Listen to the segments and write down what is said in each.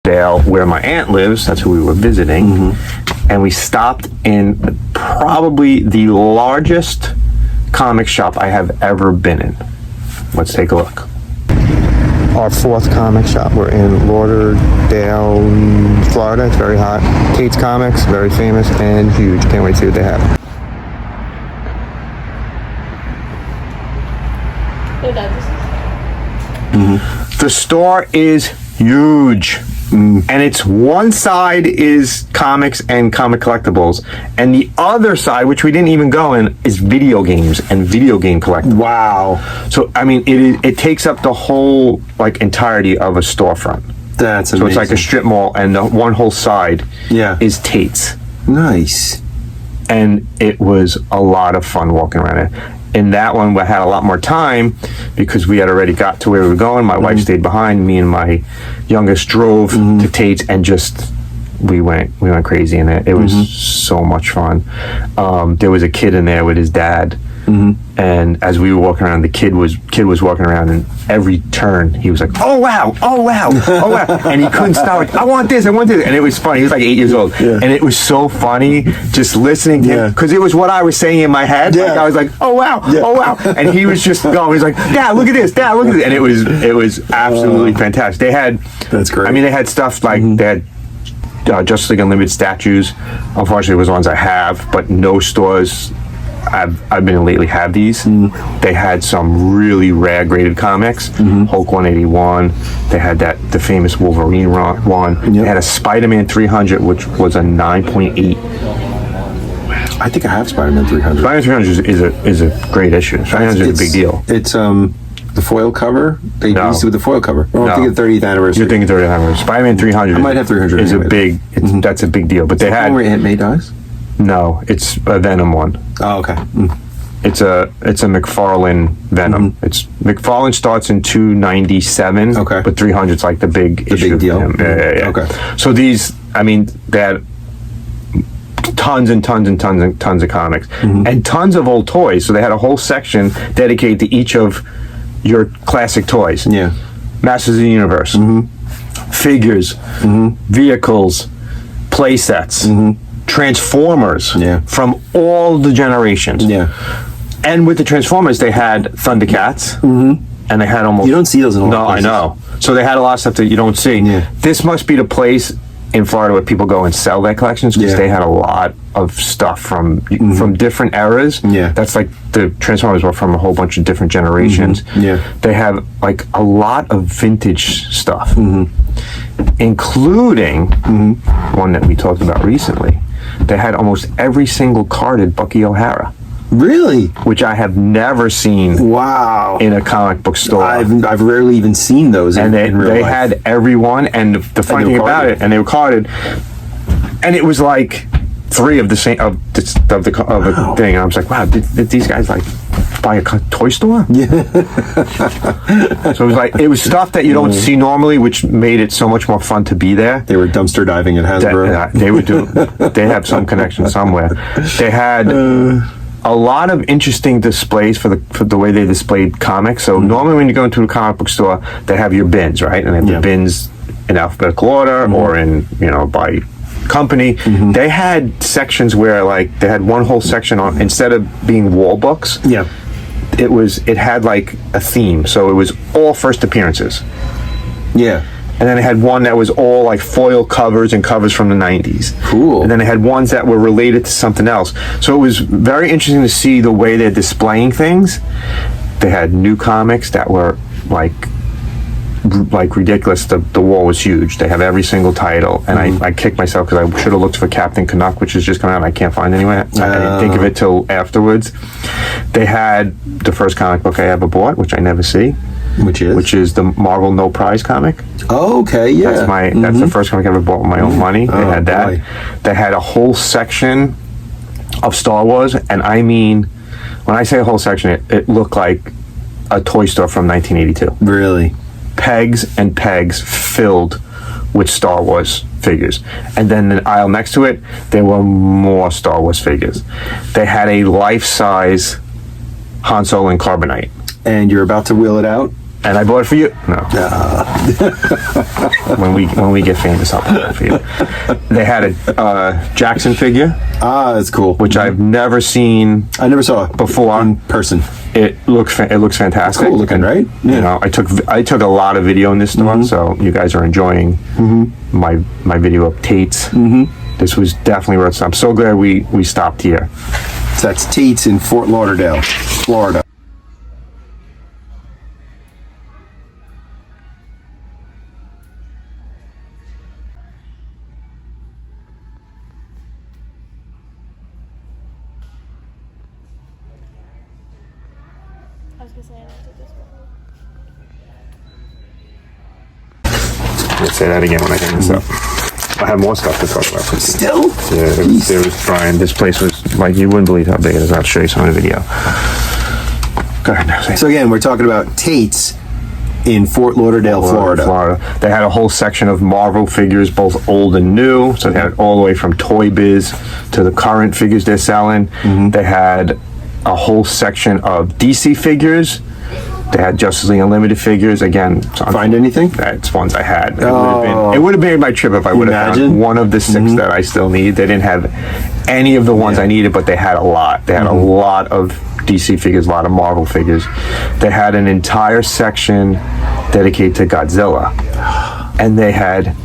Dale, where my aunt lives. That's who we were visiting. And we stopped in probably the largest comic shop I have ever been in. Let's take a look. Our fourth comic shop. We're in Lauderdale, Florida. It's very hot. Tate's Comics, very famous and huge. Can't wait to see what they have. Hey, Dad, this is... The store is huge. And it's one side is comics and comic collectibles, and the other side, which we didn't even go in, is video games and video game collectibles. Wow. So I mean, it takes up the whole entirety of a storefront. That's amazing. So it's like a strip mall, and the one whole side is Tate's. Nice. And it was a lot of fun walking around it. In that one, we had a lot more time because we had already got to where we were going. My wife stayed behind. Me and my youngest drove to Tate's, and just we went crazy in it. It was so much fun. There was a kid in there with his dad, and as we were walking around, the kid was walking around, and every turn he was like, "Oh wow, oh wow, oh wow," and he couldn't stop. Like, I want this, and it was funny. He was like 8 years old, and it was so funny just listening to him, because it was what I was saying in my head. Like, I was like, "Oh wow, oh wow," and he was just going. He was like, "Dad, look at this, Dad, look at this," and it was absolutely fantastic. They had, that's great. I mean, they had stuff like they had Justice League Unlimited statues. Unfortunately, it was ones I have, but no stores I've been in lately have these. They had some really rare graded comics. Hulk 181. They had the famous Wolverine one. They had a Spider-Man 300, which was a 9.8. I think I have Spider-Man 300. Spider-Man 300 is a great issue. Spider-Man is a big deal. It's the foil cover. They used it with the foil cover. Oh, I'm thinking 30th anniversary. You're thinking 30th anniversary. Spider-Man 300. I might have 300. Is a big. That's a big deal. But they had. Where Aunt May dies? No, it's a Venom one. Oh, okay. It's a McFarlane Venom. It's McFarlane starts in 297. Okay. But 300's like the big issue. Big deal. Yeah. Okay. So these, I mean, they had tons and tons and tons and tons of comics and tons of old toys. So they had a whole section dedicated to each of your classic toys. Yeah. Masters of the Universe. Figures. Vehicles. Play sets. Transformers from all the generations. And with the Transformers, they had Thundercats, and they had almost... You don't see those in a lot of places. I know. So they had a lot of stuff that you don't see. This must be the place in Florida where people go and sell their collections, because they had a lot of stuff from different eras. That's like the Transformers were from a whole bunch of different generations. They have like a lot of vintage stuff, including one that we talked about recently. They had almost every single carded Bucky O'Hara. Really? Which I have never seen. Wow. In a comic book store. I've rarely even seen those. And in real life. Had every one, and the funny thing about it, and they were carded, and it was like three of the same of the thing. And I was like, wow, did these guys like buy a toy store? So it was stuff that you don't see normally, which made it so much more fun to be there. They were dumpster diving at Hasbro. They have some connection somewhere. They had a lot of interesting displays for the way they displayed comics. So normally when you go into a comic book store, they have your bins, right? And they have the bins in alphabetical order or in, by company. They had sections where they had one whole section on, instead of being wall books, it had like a theme. So it was all first appearances. And then they had one that was all like foil covers and covers from the 90s. Cool. And then they had ones that were related to something else. So it was very interesting to see the way they're displaying things. They had new comics that were like ridiculous. The wall was huge. They have every single title. And I kicked myself because I should have looked for Captain Canuck, which is just coming out and I can't find it anywhere. I didn't think of it till afterwards. They had the first comic book I ever bought, which I never see. Which is the Marvel No Prize comic. Oh, okay, yeah. That's the first comic I ever bought with my own money. They had that. Boy. They had a whole section of Star Wars, and I mean, when I say a whole section, it looked like a toy store from 1982. Really? Pegs and pegs filled with Star Wars figures. And then the aisle next to it, there were more Star Wars figures. They had a life-size Han Solo and Carbonite. And you're about to wheel it out? And I bought it for you. No. When we get famous, I'll buy it for you. They had a Jackson figure. Ah, that's cool. Which I've never seen. I never saw it before in person. It looks fantastic. Cool looking, right? Yeah. You know, I took a lot of video in this store, so you guys are enjoying my video of Tate's. This was definitely worth it. I'm so glad we stopped here. So that's Tate's in Fort Lauderdale, Florida. I was gonna say I don't do this one. Let's say that again when I hang this up. I have more stuff to talk about. Still? Yeah, there was Brian. This place was like, you wouldn't believe how big it is. I'll show you some of the video. Go ahead now. So again, we're talking about Tate's in Fort Lauderdale, Florida. They had a whole section of Marvel figures, both old and new. So they had all the way from Toy Biz to the current figures they're selling. They had a whole section of DC figures. They had Justice League Unlimited figures. Again, find anything? That's ones I had. It would have made my trip if I would have found one of the 6 that I still need. They didn't have any of the ones I needed, but they had a lot. They had a lot of DC figures, a lot of Marvel figures. They had an entire section dedicated to Godzilla. And they had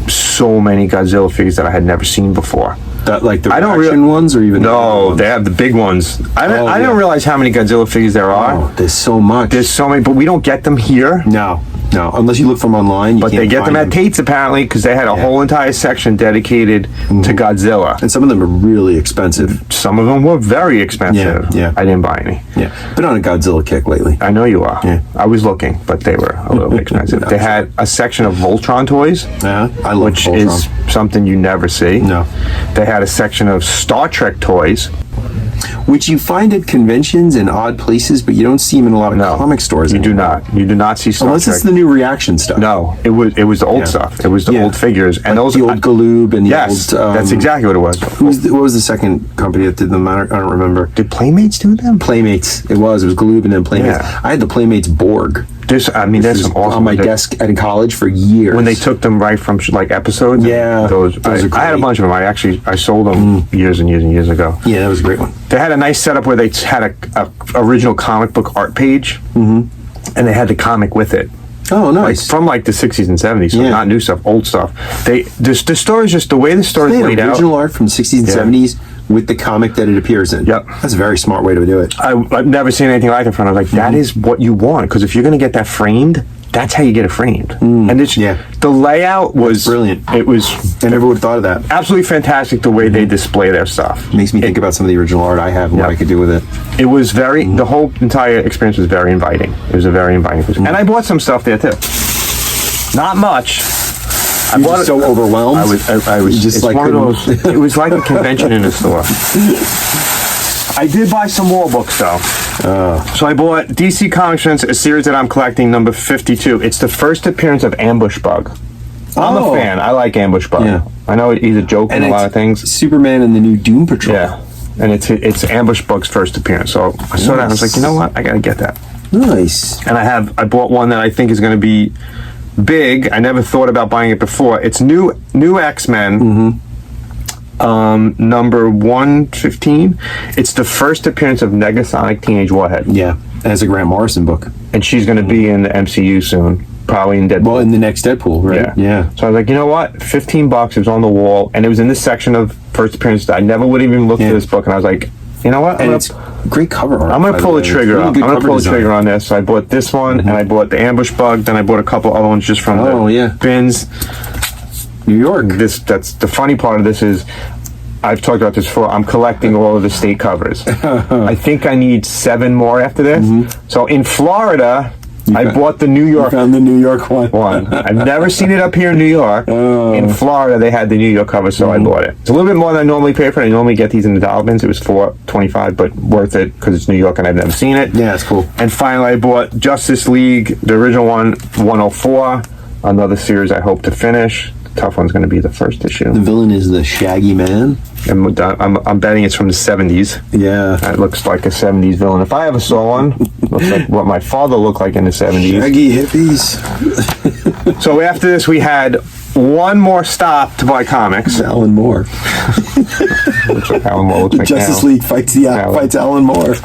so many Godzilla figures that I had never seen before. That, like the reaction ones, or even no, they have the big ones. I don't realize how many Godzilla figures there are. Oh, there's so much. There's so many, but we don't get them here. No, unless you look from online. But they get them at Tate's apparently, because they had a whole entire section dedicated to Godzilla. And some of them are really expensive. Some of them were very expensive. Yeah. I didn't buy any. Yeah, been on a Godzilla kick lately. I know you are. Yeah. I was looking, but they were a little expensive. They had a section of Voltron toys. Yeah, I love which Voltron. Is something you never see. No. They had a section of Star Trek toys, which you find at conventions and odd places, but you don't see them in a lot of comic stores. You do not see Star unless Trek. it's the new reaction stuff. No, it was the old stuff. It was the old figures, and like those the old Galoob and the old. That's exactly what it was. What was the second company that did them? I don't remember. Did Playmates do them? Playmates. It was Galoob and then Playmates. Yeah. I had the Playmates Borg. There's some awesome on my desk in college for years. When they took them right from like episodes. Yeah, those are great. I had a bunch of them. I sold them years and years and years ago. Yeah, that was a great one. They had a nice setup where they had a original comic book art page, and they had the comic with it. Oh, nice. From like the 60s and 70s, so not new stuff, old stuff. The story's just the way the story's laid out. Original art from the 60s and 70s with the comic that it appears in. Yep. That's a very smart way to do it. I've never seen anything like it. I was like, that is what you want, because if you're going to get that framed, that's how you get it framed. And the layout was brilliant. It was. I never would have thought of that. Absolutely fantastic the way they display their stuff. Makes me think about some of the original art I have and what I could do with it. It was the whole entire experience was very inviting. It was a very inviting place. And I bought some stuff there too. Not much. I was so overwhelmed. I was just like one of those. It was like a convention in a store. I did buy some more books though. So I bought DC Comics, a series that I'm collecting, number 52. It's the first appearance of Ambush Bug. I'm a fan. I like Ambush Bug. Yeah. I know he's a joke in a lot of things. Superman and the new Doom Patrol. Yeah. And it's Ambush Bug's first appearance. So I saw that and I was like, you know what? I gotta get that. Nice. And I bought one that I think is gonna be big. I never thought about buying it before. It's new X-Men. Number 115. It's the first appearance of Negasonic Teenage Warhead. Yeah, and it's a Grant Morrison book. And she's going to be in the MCU soon, probably in Deadpool. Well, in the next Deadpool, right? Yeah. So I was like, you know what? $15. It was on the wall, and it was in this section of first appearance. I never would have even looked at this book, and I was like, you know what? And it's great cover art. I'm going to pull the trigger. I'm going to pull the trigger on this. So I bought this one, and I bought the Ambush Bug. Then I bought a couple other ones just from the bins. New York. That's the funny part of this is, I've talked about this before. I'm collecting all of the state covers. I think I need 7 more after this. So in Florida, I bought the New York. You found the New York one. I've never seen it up here in New York. In Florida, they had the New York cover, so I bought it. It's a little bit more than I normally pay for it. I normally get these in the dollar bins. It was $4.25, but worth it because it's New York and I've never seen it. Yeah, it's cool. And finally, I bought Justice League, the original one, 104. Another series I hope to finish. tough one's going to be the first issue. The villain is the Shaggy Man. And I'm betting it's from the 70s. Yeah. It looks like a 70s villain. If I ever saw one, looks like what my father looked like in the 70s. Shaggy hippies. So after this, we had one more stop to buy comics. Alan Moore. Looks like Alan Moore looks like Justice now. League fights Alan Moore.